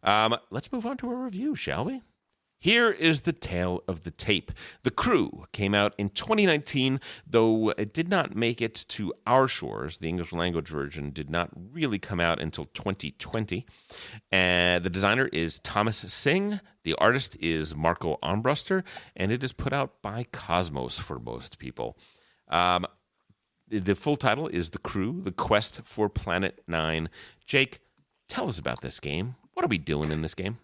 Let's move on to a review, shall we? Here is the tale of the tape. The Crew came out in 2019, though it did not make it to our shores. The English language version did not really come out until 2020. And the designer is Thomas Singh. The artist is Marco Armbruster, and it is put out by Cosmos for most people. The full title is The Crew, The Quest for Planet 9. Jake, tell us about this game. What are we doing in this game?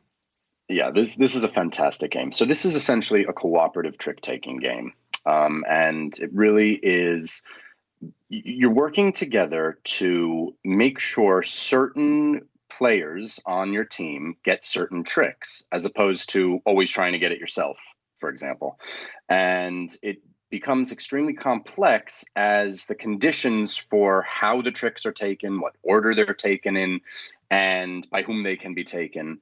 Yeah, this is a fantastic game. So this is essentially a cooperative trick-taking game. And it really is, you're working together to make sure certain players on your team get certain tricks, as opposed to always trying to get it yourself, for example. And it becomes extremely complex as the conditions for how the tricks are taken, what order they're taken in, and by whom they can be taken,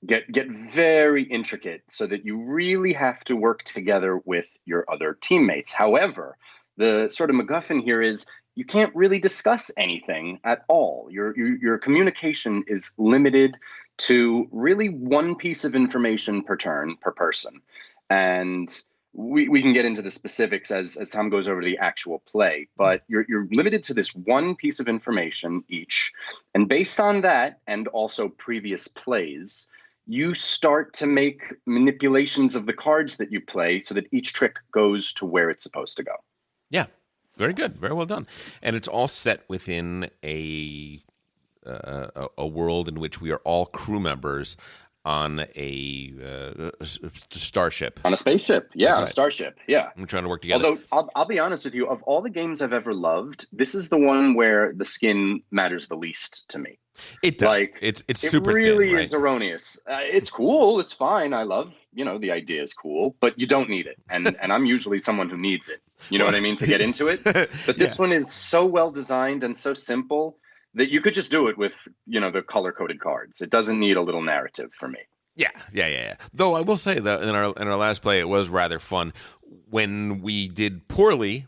get very intricate, so that you really have to work together with your other teammates. However, the sort of MacGuffin here is you can't really discuss anything at all. Your communication is limited to really one piece of information per turn, per person. And we can get into the specifics as Tom goes over the actual play, but you're limited to this one piece of information each. And based on that, and also previous plays, you start to make manipulations of the cards that you play so that each trick goes to where it's supposed to go. Yeah, very good. Very well done. And it's all set within a world in which we are all crew members on a starship. On a spaceship, yeah, right. A starship, yeah. I'm trying to work together. Although I'll be honest with you, of all the games I've ever loved, this is the one where the skin matters the least to me. It does. Like, it's super thin, It really right? is erroneous. It's cool. It's fine. I love, the idea is cool, but you don't need it. And I'm usually someone who needs it. You know what I mean? To get into it. But this one is so well designed and so simple that you could just do it with, the color-coded cards. It doesn't need a little narrative for me. Yeah. Though I will say that in our last play, it was rather fun. When we did poorly,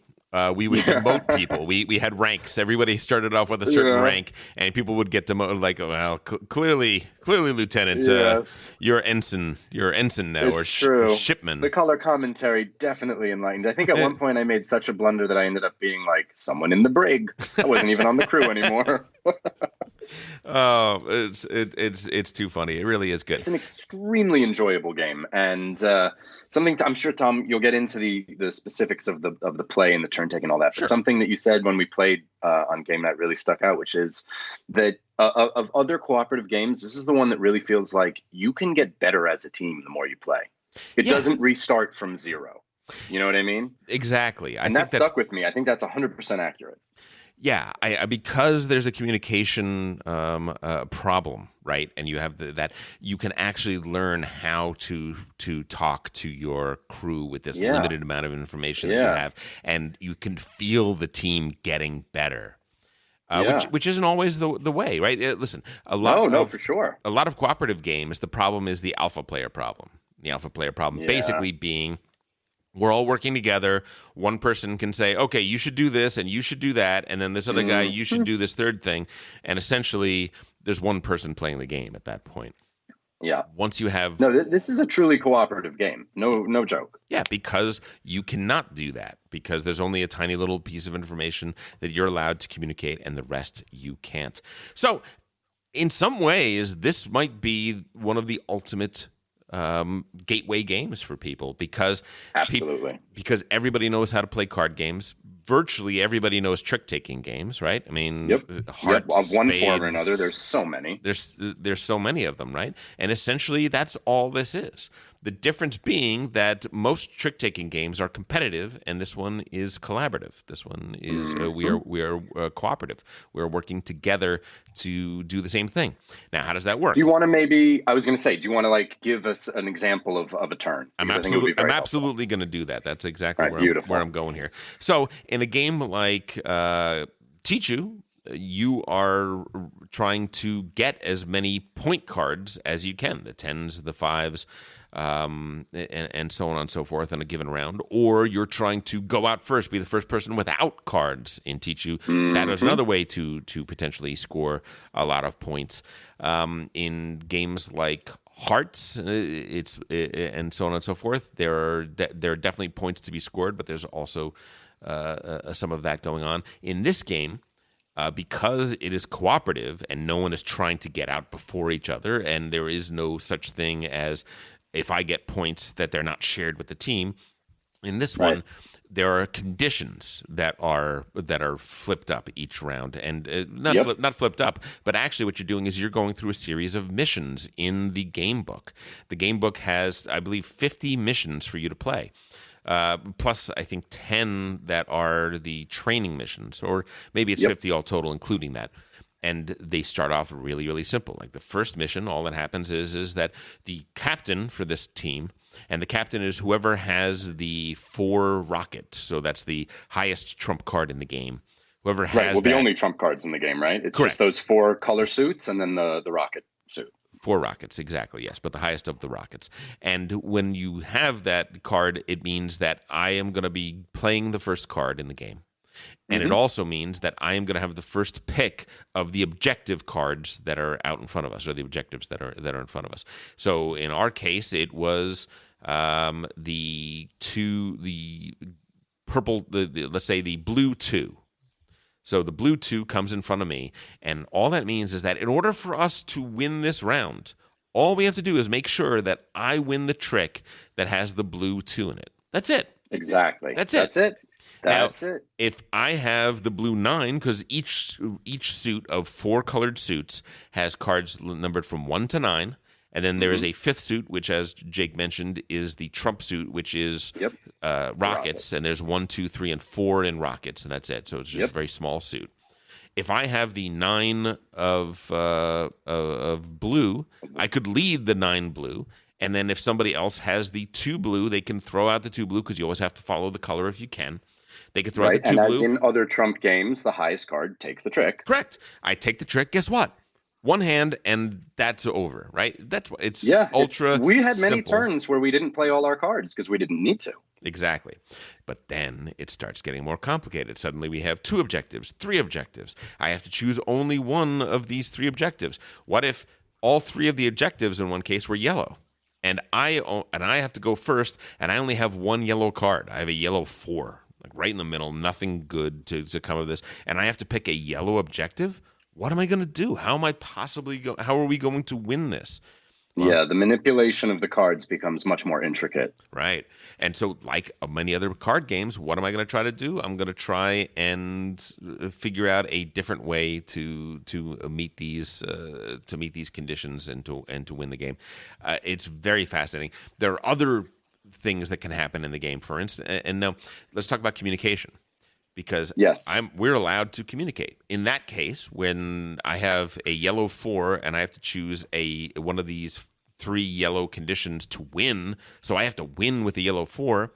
we would demote people. We had ranks. Everybody started off with a certain rank, and people would get demoted. Like, well, clearly, Lieutenant, yes. You're ensign now, it's or shipman. The color commentary definitely enlightened. I think at one point I made such a blunder that I ended up being like someone in the brig. I wasn't even on the crew anymore. Oh, it's too funny. It really is good. It's an extremely enjoyable game, and something I'm sure, Tom, you'll get into the specifics of the play and the turn taking and all that. Sure. But something that you said when we played on Game Night really stuck out, which is that of other cooperative games, this is the one that really feels like you can get better as a team the more you play. It doesn't restart from zero. You know what I mean? Exactly. And that stuck with me. I think that's 100% accurate. Yeah, I because there's a communication problem, right? And you have that you can actually learn how to talk to your crew with this limited amount of information that you have, and you can feel the team getting better. Which isn't always the way, right? Listen, for sure. A lot of cooperative games, the problem is the alpha player problem. The alpha player problem basically being, we're all working together. One person can say, okay, you should do this and you should do that. And then this other guy, you should do this third thing. And essentially, there's one person playing the game at that point. Yeah. Once you have... No, this is a truly cooperative game. No joke. Yeah, because you cannot do that. Because there's only a tiny little piece of information that you're allowed to communicate and the rest you can't. So, in some ways, this might be one of the ultimate... gateway games for people, because absolutely because everybody knows how to play card games. Virtually everybody knows trick-taking games, right? I mean, hearts, of one spades, form or another. There's so many. There's so many of them, right? And essentially, that's all this is. The difference being that most trick-taking games are competitive, and this one is collaborative. This one is we are cooperative. We're working together to do the same thing. Now, how does that work? Do you want to I was going to say, do you want to give us an example of a turn? I'm absolutely going to do that. That's exactly where I'm going here. So, in a game like Tichu, you are trying to get as many point cards as you can, the tens, the fives, and so on and so forth in a given round, or you're trying to go out first, be the first person without cards, and teach you that is another way to potentially score a lot of points. In games like Hearts, and so on and so forth, there are definitely points to be scored, but there's also some of that going on in this game. Because it is cooperative and no one is trying to get out before each other, and there is no such thing as if I get points that they're not shared with the team. In this one, there are conditions that are flipped up each round, and not flipped up, but actually what you're doing is you're going through a series of missions in the game book. The game book has, I believe, 50 missions for you to play. Plus, I think 10 that are the training missions, or maybe it's 50 all total, including that. And they start off really, really simple. Like the first mission, all that happens is that the captain for this team, and the captain is whoever has the 4 rocket. So that's the highest trump card in the game. Whoever has the only trump cards in the game, right? It's Correct. Just those 4 color suits and then the rocket suit. 4 rockets, exactly, yes, but the highest of the rockets. And when you have that card, it means that I am going to be playing the first card in the game. And it also means that I am going to have the first pick of the objective cards that are out in front of us, or the objectives that are in front of us. So in our case, it was the purple, let's say the blue 2. So the blue 2 comes in front of me, and all that means is that in order for us to win this round, all we have to do is make sure that I win the trick that has the blue 2 in it. That's it. Exactly. That's it. That's now, it. If I have the blue 9, because each suit of 4 colored suits has cards numbered from 1 to 9, and then there is a 5th suit, which, as Jake mentioned, is the trump suit, which is rockets. And there's 1, 2, 3, and 4 in rockets, and that's it. So it's just a very small suit. If I have the 9 of blue, I could lead the 9 blue. And then if somebody else has the 2 blue, they can throw out the 2 blue, because you always have to follow the color if you can. They could throw out the 2 and blue. As in other trump games, the highest card takes the trick. Correct. I take the trick. Guess what? One hand, and that's over, right? That's what it's ultra. We had many simple. turns where we didn't play all our cards because we didn't need to. Exactly. But then it starts getting more complicated. Suddenly we have 2 objectives, 3 objectives. I have to choose only one of these 3 objectives. What if all 3 of the objectives in one case were yellow? And I have to go first, and I only have 1 yellow card. I have a yellow 4, like right in the middle, nothing good to come of this. And I have to pick a yellow objective? What am I going to do? How am I how are we going to win this? Well, the manipulation of the cards becomes much more intricate. Right. And so, like many other card games, what am I going to try to do? I'm going to try and figure out a different way to meet these conditions and to win the game. It's very fascinating. There are other things that can happen in the game, for instance. And now let's talk about communication. Because we're allowed to communicate. In that case, when I have a yellow 4 and I have to choose one of these 3 yellow conditions to win, so I have to win with the yellow 4,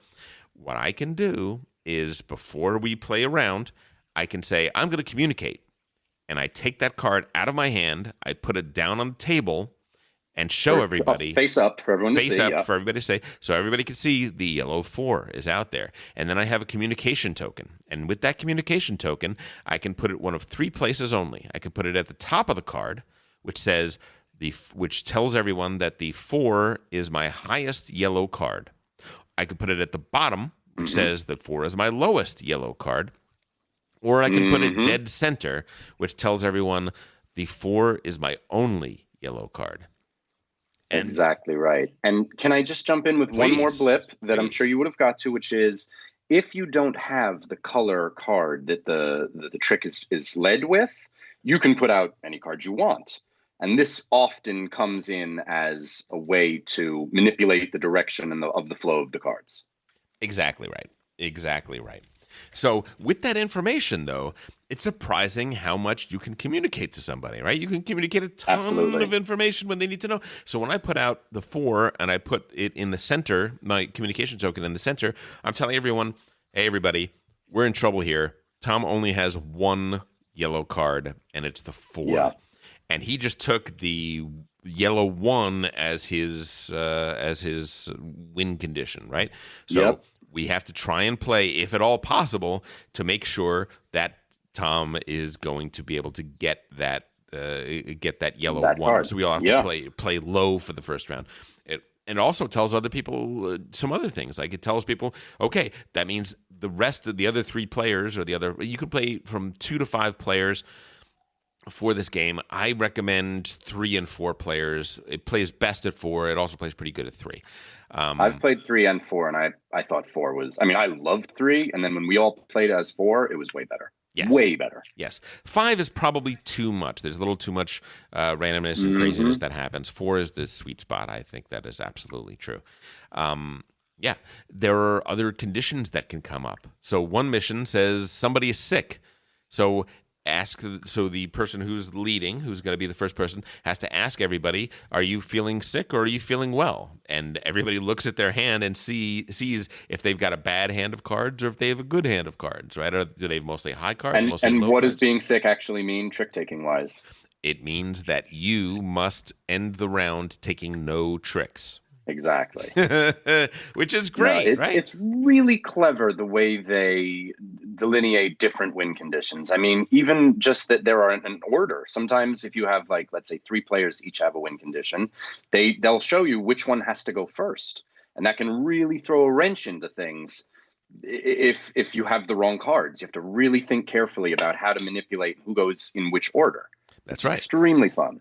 what I can do is before we play a round, I can say, I'm going to communicate. And I take that card out of my hand, I put it down on the table, and show everybody face up for everyone to see. Face up for everybody to say, so everybody can see the yellow 4 is out there. And then I have a communication token. And with that communication token, I can put it one of 3 places only. I can put it at the top of the card, which tells everyone that the 4 is my highest yellow card. I could put it at the bottom, which says that 4 is my lowest yellow card. Or I can put it dead center, which tells everyone the 4 is my only yellow card. Exactly right. And can I just jump in with one more blip that I'm sure you would have got to, which is if you don't have the color card that the trick is led with, you can put out any card you want. And this often comes in as a way to manipulate the direction of the flow of the cards. Exactly right. So with that information, though, it's surprising how much you can communicate to somebody, right? You can communicate a ton of information when they need to know. So when I put out the 4 and I put it in the center, my communication token in the center, I'm telling everyone, hey, everybody, we're in trouble here. Tom only has 1 yellow card, and it's the 4. Yeah. And he just took the yellow 1 as his win condition, right? So Yep. we have to try and play, if at all possible, to make sure that Tom is going to be able to get that yellow That 1. card. So we all have Yeah. to play low for the first round. It also tells other people some other things. Like it tells people, okay, that means the rest of the other 3 players, or you could play from 2 to 5 players for this game. I recommend 3 and 4 players. It plays best at 4. It also plays pretty good at 3. I've played 3 and 4, and I thought 4 was. I mean, I loved 3, and then when we all played as 4, it was way better. Yes. Way better. Yes. 5 is probably too much. There's a little too much randomness and craziness that happens. 4 is the sweet spot. I think that is absolutely true. Yeah. There are other conditions that can come up. So one mission says somebody is sick. So the person who's leading, who's going to be the first person, has to ask everybody, are you feeling sick or are you feeling well? And everybody looks at their hand and sees if they've got a bad hand of cards or if they have a good hand of cards, right? Or do they have mostly high cards? And what cards? does being sick actually mean, trick-taking wise? It means that you must end the round taking no tricks. Exactly. Which is great, right? It's really clever the way they delineate different win conditions. I mean, even just that there are an order. Sometimes if you have, like, let's say 3 players each have a win condition, they'll show you which one has to go first. And that can really throw a wrench into things if you have the wrong cards. You have to really think carefully about how to manipulate who goes in which order. That's right. Extremely fun.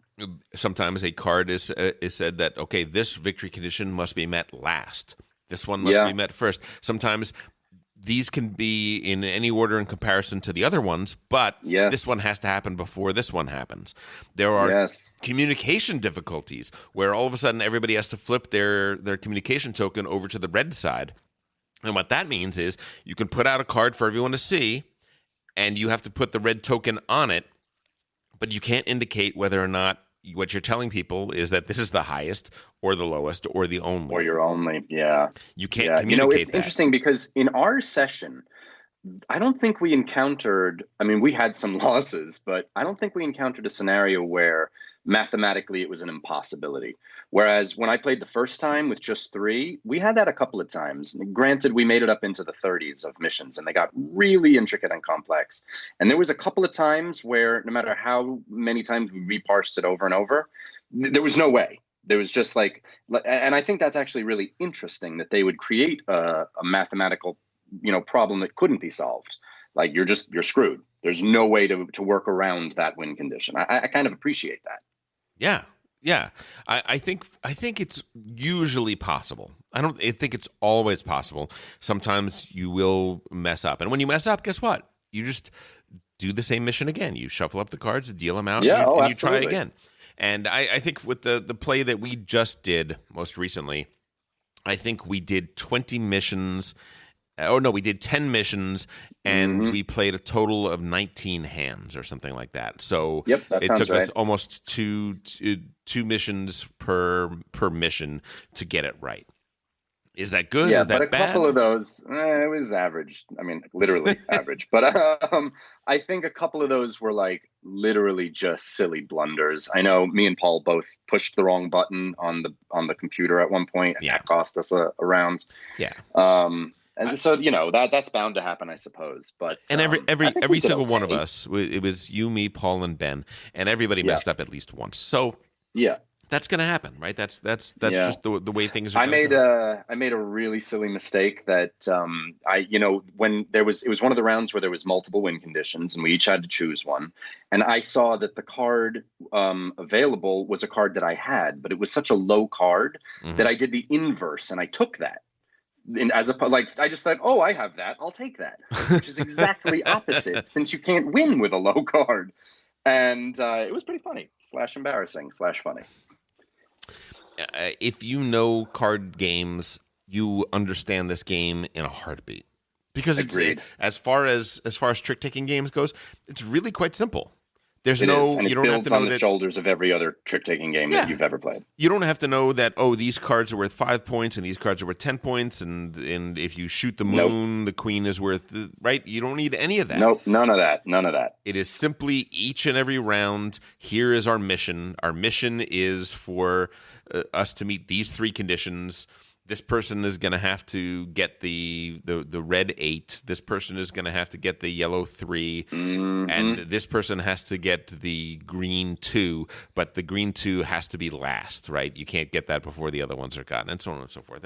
Sometimes a card is said that, okay, this victory condition must be met last. This one must be met first. Sometimes these can be in any order in comparison to the other ones, but this one has to happen before this one happens. There are communication difficulties where all of a sudden everybody has to flip their communication token over to the red side. And what that means is you can put out a card for everyone to see, and you have to put the red token on it, but you can't indicate whether or not what you're telling people is that this is the highest or the lowest or the only. Or your only, yeah. You can't communicate it's interesting because in our session, I don't think we encountered, I mean, we had some losses, but I don't think we encountered a scenario where mathematically it was an impossibility. Whereas when I played the first time with just 3, we had that a couple of times. Granted, we made it up into the 30s of missions, and they got really intricate and complex. And there was a couple of times where no matter how many times we reparsed it over and over, there was no way. There was just like, and I think that's actually really interesting that they would create a mathematical problem that couldn't be solved. Like you're screwed. There's no way to work around that win condition. I kind of appreciate that. Yeah. I think it's usually possible. I think it's always possible. Sometimes you will mess up, and when you mess up, guess what? You just do the same mission again. You shuffle up the cards, deal them out, and you try again. And I think with the play that we just did most recently, I think we did 20 missions. Oh, no, we did 10 missions, and we played a total of 19 hands or something like that. So it took us almost two missions per mission to get it right. Is that good? Yeah, Is that but bad? Couple of those, it was average. I mean, literally average. But I think a couple of those were like literally just silly blunders. I know me and Paul both pushed the wrong button on the computer at one point, and that cost us a round. Yeah. And so that's bound to happen, I suppose. But and every single one of us, it was you, me, Paul, and Ben, and everybody messed up at least once. So that's going to happen, right? That's just the way things are. I made a really silly mistake that when it was one of the rounds where there was multiple win conditions and we each had to choose one, and I saw that the card available was a card that I had, but it was such a low card that I did the inverse and I took that. And I just thought, oh, I have that, I'll take that, which is exactly opposite since you can't win with a low card. And it was pretty funny / embarrassing / funny. If you know card games, you understand this game in a heartbeat because as far as trick taking games goes, it's really quite simple. There's It is, no, and you it don't have to builds on know the that. shoulders of every other trick-taking game that Yeah. you've ever played. You don't have to know that, oh, these cards are worth 5 points and these cards are worth 10 points, and if you shoot the Nope. moon, the queen is worth, right? You don't need any of that. Nope, none of that. None of that. It is simply each and every round, here is our mission. Our mission is for us to meet these 3 conditions. This person is going to have to get the red 8. This person is going to have to get the yellow 3. Mm-hmm. And this person has to get the green 2. But the green 2 has to be last, right? You can't get that before the other ones are gotten, and so on and so forth.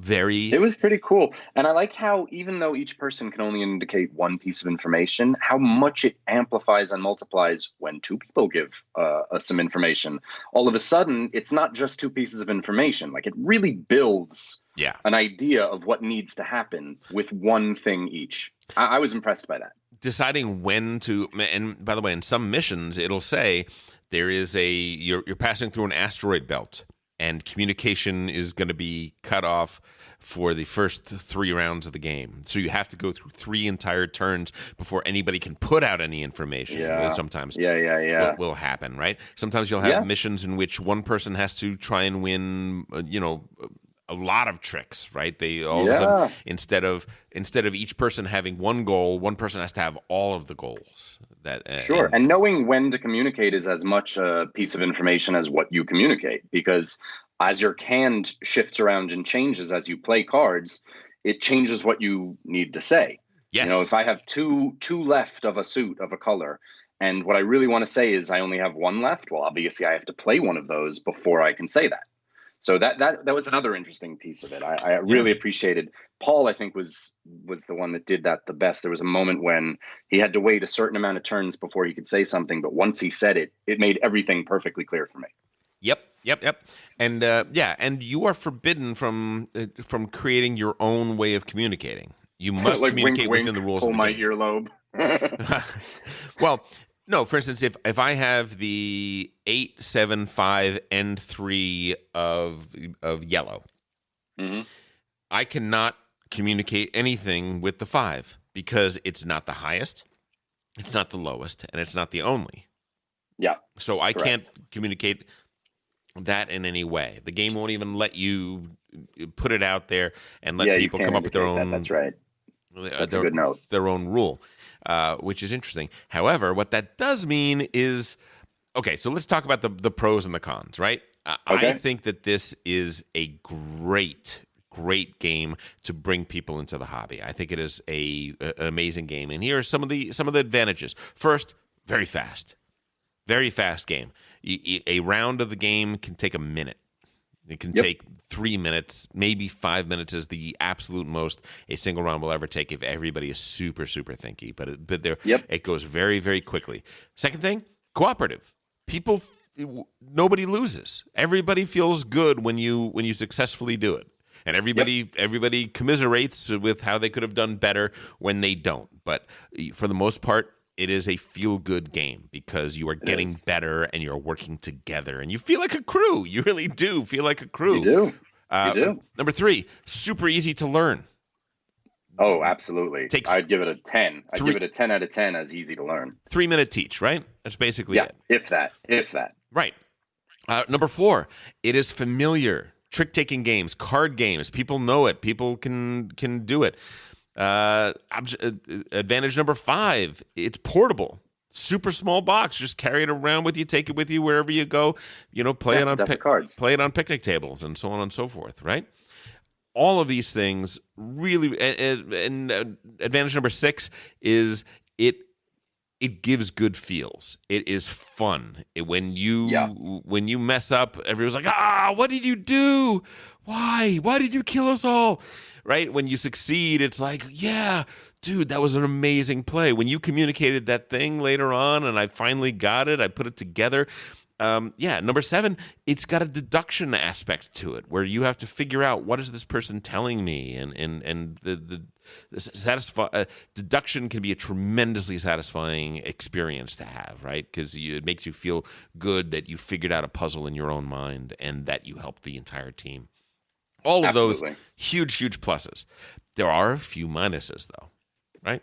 It was pretty cool. And I liked how, even though each person can only indicate one piece of information, how much it amplifies and multiplies when 2 people give us some information. All of a sudden, it's not just 2 pieces of information. Like, it really builds an idea of what needs to happen with one thing each. I was impressed by that. Deciding when to, and by the way, in some missions, it'll say there is you're passing through an asteroid belt, and communication is going to be cut off for the first 3 rounds of the game. So you have to go through 3 entire turns before anybody can put out any information. Yeah. Sometimes will happen, right? Sometimes you'll have missions in which one person has to try and win, a lot of tricks, right? They all of a sudden, instead of each person having one goal, one person has to have all of the goals. Sure. And knowing when to communicate is as much a piece of information as what you communicate, because as your hand shifts around and changes as you play cards, it changes what you need to say. Yes. If I have two left of a suit of a color, and what I really want to say is I only have 1 left, well, obviously I have to play one of those before I can say that. So that was another interesting piece of it. I really appreciated. Paul, I think, was the one that did that the best. There was a moment when he had to wait a certain amount of turns before he could say something, but once he said it, it made everything perfectly clear for me. Yep. And and you are forbidden from creating your own way of communicating. You must like communicate wink, within the rules pull of the my game. earlobe. Well, no, for instance, if I have the 8, 7, 5, and 3 of yellow, I cannot communicate anything with the 5 because it's not the highest, it's not the lowest, and it's not the only. Yeah. So I can't communicate that in any way. The game won't even let you put it out there and let people come up with their own. That's right. That's a good note. Their own rule, which is interesting. However, what that does mean is, okay, so let's talk about the pros and the cons, right? Okay. I think that this is a great game to bring people into the hobby. I think it is an amazing game, and here are some of the advantages. First, very fast game. A round of the game can take a minute. It can take 3 minutes, maybe 5 minutes is the absolute most a single round will ever take if everybody is super, super thinky. But it goes very, very quickly. Second thing, cooperative. Nobody loses. Everybody feels good when you successfully do it. And everybody commiserates with how they could have done better when they don't. But for the most part, it is a feel-good game because you are getting better and you're working together. And you feel like a crew. You really do feel like a crew. You do. You do. Number 3, super easy to learn. Oh, absolutely. I'd give it a 10. I'd give it a 10 out of 10 as easy to learn. 3-minute teach, right? That's basically it. If that. Right. Number 4, it is familiar. Trick-taking games, card games. People know it. People can do it. Advantage number 5, it's portable. Super small box. Just carry it around with you. Take it with you wherever you go. Play it on cards. Play it on picnic tables and so on and so forth. Right. All of these things really. And advantage number 6 is it gives good feels. It is fun. When you mess up, everyone's like, what did you do? Why did you kill us all? Right? When you succeed, it's like, yeah, dude, that was an amazing play. When you communicated that thing later on and I finally got it, I put it together. Number 7, it's got a deduction aspect to it where you have to figure out what is this person telling me, and the deduction can be a tremendously satisfying experience to have, right? Because it makes you feel good that you figured out a puzzle in your own mind and that you helped the entire team. All of those huge pluses. There are a few minuses though, right?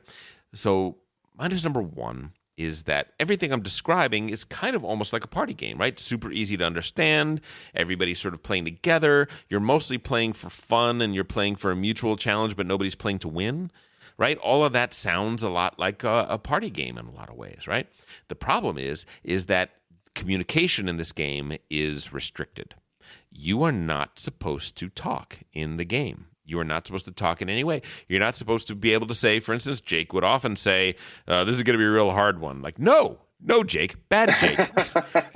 So minus number 1 is that everything I'm describing is kind of almost like a party game, right? Super easy to understand. Everybody's sort of playing together. You're mostly playing for fun and you're playing for a mutual challenge, but nobody's playing to win, right? All of that sounds a lot like a party game in a lot of ways, right? The problem is that communication in this game is restricted. You are not supposed to talk in the game. You are not supposed to talk in any way. You're not supposed to be able to say, for instance, Jake would often say, this is going to be a real hard one. Like, no, Jake, bad Jake.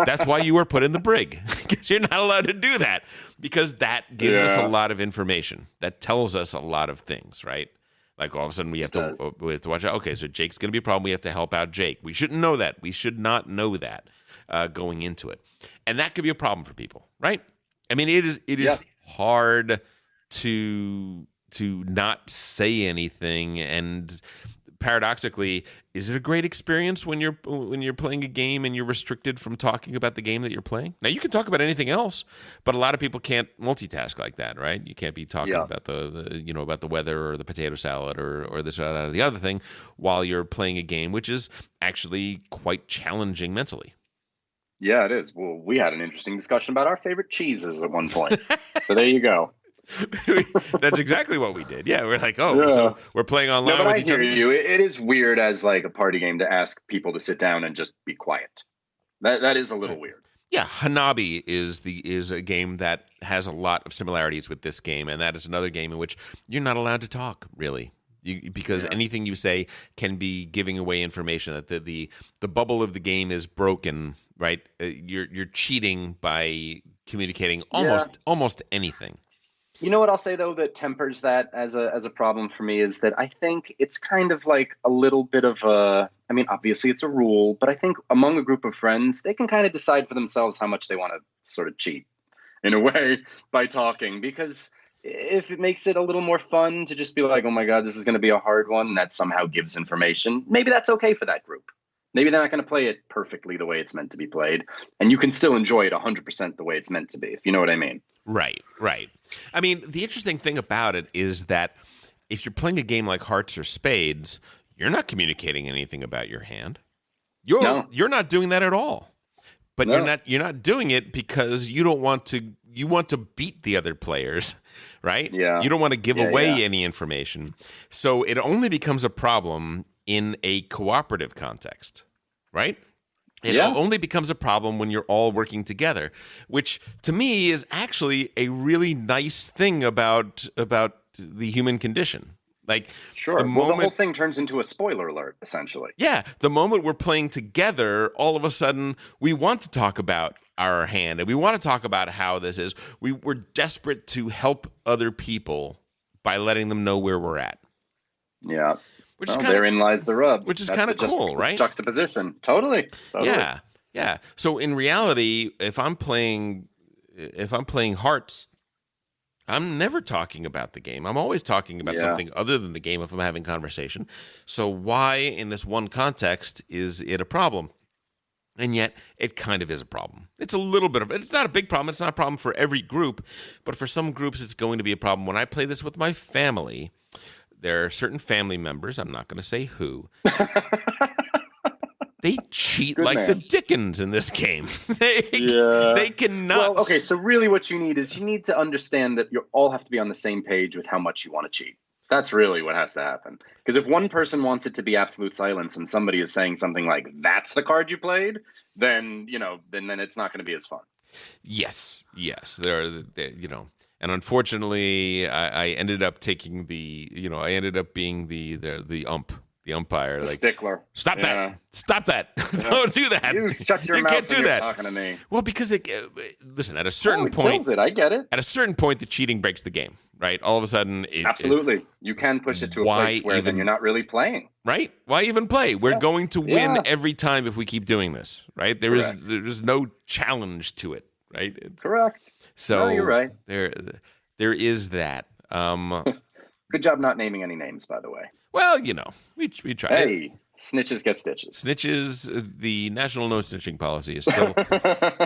That's why you were put in the brig, because you're not allowed to do that, because that gives us a lot of information. That tells us a lot of things, right? Like all of a sudden we have to watch out. Okay, so Jake's going to be a problem. We have to help out Jake. We shouldn't know that. We should not know that going into it. And that could be a problem for people, right? I mean, it is hard to not say anything, and paradoxically, is it a great experience when you're playing a game and you're restricted from talking about the game that you're playing? Now you can talk about anything else, but a lot of people can't multitask like that, right? You can't be talking about about the weather or the potato salad or this or that or the other thing while you're playing a game, which is actually quite challenging mentally. Yeah, it is. Well, we had an interesting discussion about our favorite cheeses at one point. So there you go. That's exactly what we did. Yeah, we're like, so we're playing online. No, but with I hear you. It is weird as like a party game to ask people to sit down and just be quiet. That is a little weird. Yeah, Hanabi is a game that has a lot of similarities with this game, and that is another game in which you're not allowed to talk, really. Because anything you say can be giving away information, that the bubble of the game is broken, right? You're cheating by communicating almost anything. You know what I'll say though that tempers that as a problem for me is that I think it's kind of like a little bit of I mean, obviously it's a rule, but I think among a group of friends, they can kind of decide for themselves how much they want to sort of cheat in a way by talking, because if it makes it a little more fun to just be like, oh my God, this is going to be a hard one, that somehow gives information, maybe that's okay for that group. Maybe they're not going to play it perfectly the way it's meant to be played, and you can still enjoy it 100% the way it's meant to be, if you know what I mean. Right. I mean, the interesting thing about it is that if you're playing a game like Hearts or Spades, you're not communicating anything about your hand. You're not doing that at all. But you're not doing it because you want to beat the other players, right? Yeah. You don't want to give away any information. So it only becomes a problem in a cooperative context, right? It only becomes a problem when you're all working together, which to me is actually a really nice thing about the human condition. Like, sure. The whole thing turns into a spoiler alert, essentially. Yeah. The moment we're playing together, all of a sudden we want to talk about our hand and we want to talk about how this is. We're desperate to help other people by letting them know where we're at. Yeah. Therein lies the rub. Which is kind of cool, right? Juxtaposition. Totally. Yeah. So in reality, if I'm playing Hearts, I'm never talking about the game. I'm always talking about something other than the game if I'm having conversation. So why, in this one context, is it a problem? And yet, it kind of is a problem. It's a little bit of it's not a big problem. It's not a problem for every group, but for some groups, it's going to be a problem. When I play this with my family, there are certain family members, I'm not going to say who, they cheat the Dickens in this game. They cannot. Well, okay, so really what you need to understand that you all have to be on the same page with how much you want to cheat. That's really what has to happen. Because if one person wants it to be absolute silence and somebody is saying something like, that's the card you played, then it's not going to be as fun. Yes. There, and unfortunately, I ended up taking being the ump. The umpire, the stickler. Stop that! Don't do that. You shut your mouth. Can't do that. Talking to me. Well, because listen, at a certain point, kills it. I get it. At a certain point, the cheating breaks the game, right? All of a sudden, absolutely, you can push it to a place where then you're not really playing, right? Why even play? We're going to win every time if we keep doing this, right? There's no challenge to it, right? Correct. So you're right. There is that. Good job not naming any names, by the way. Well, we try. Hey, snitches get stitches. Snitches, the national no snitching policy is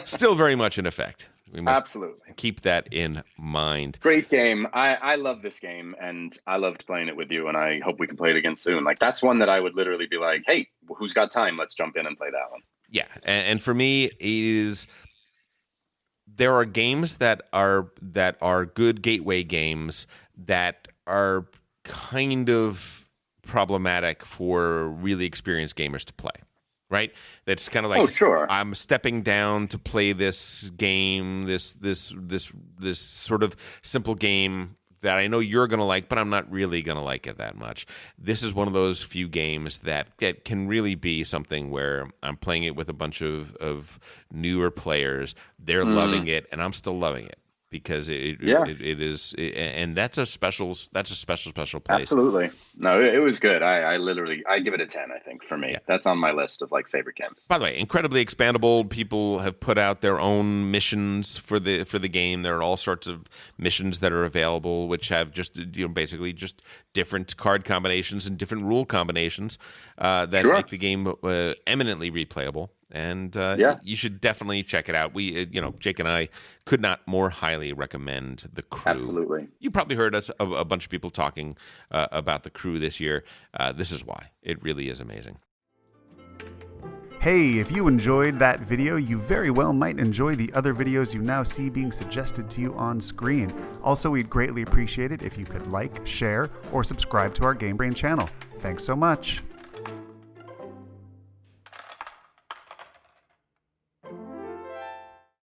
still very much in effect. We must Absolutely. keep that in mind. Great game. I love this game, and I loved playing it with you, and I hope we can play it again soon. Like, that's one that I would literally be like, hey, who's got time? Let's jump in and play that one. Yeah, and for me, there are games that are good gateway games that are kind of problematic for really experienced gamers to play. Right? That's kind of like, oh, sure. I'm stepping down to play this game, this sort of simple game that I know you're going to like, but I'm not really going to like it that much. This is one of those few games that can really be something where I'm playing it with a bunch of newer players. They're loving it, and I'm still loving it. Because it is, and that's a special place. Absolutely. No, it was good. I literally give it a 10. I think for me, that's on my list of like favorite games. By the way, incredibly expandable. People have put out their own missions for the game. There are all sorts of missions that are available, which have just basically just different card combinations and different rule combinations that make the game eminently replayable. And you should definitely check it out. We, Jake and I could not more highly recommend The Crew. Absolutely. You probably heard a bunch of people talking about The Crew this year. This is why. It really is amazing. Hey, if you enjoyed that video, you very well might enjoy the other videos you now see being suggested to you on screen. Also, we'd greatly appreciate it if you could like, share, or subscribe to our Game Brain channel. Thanks so much.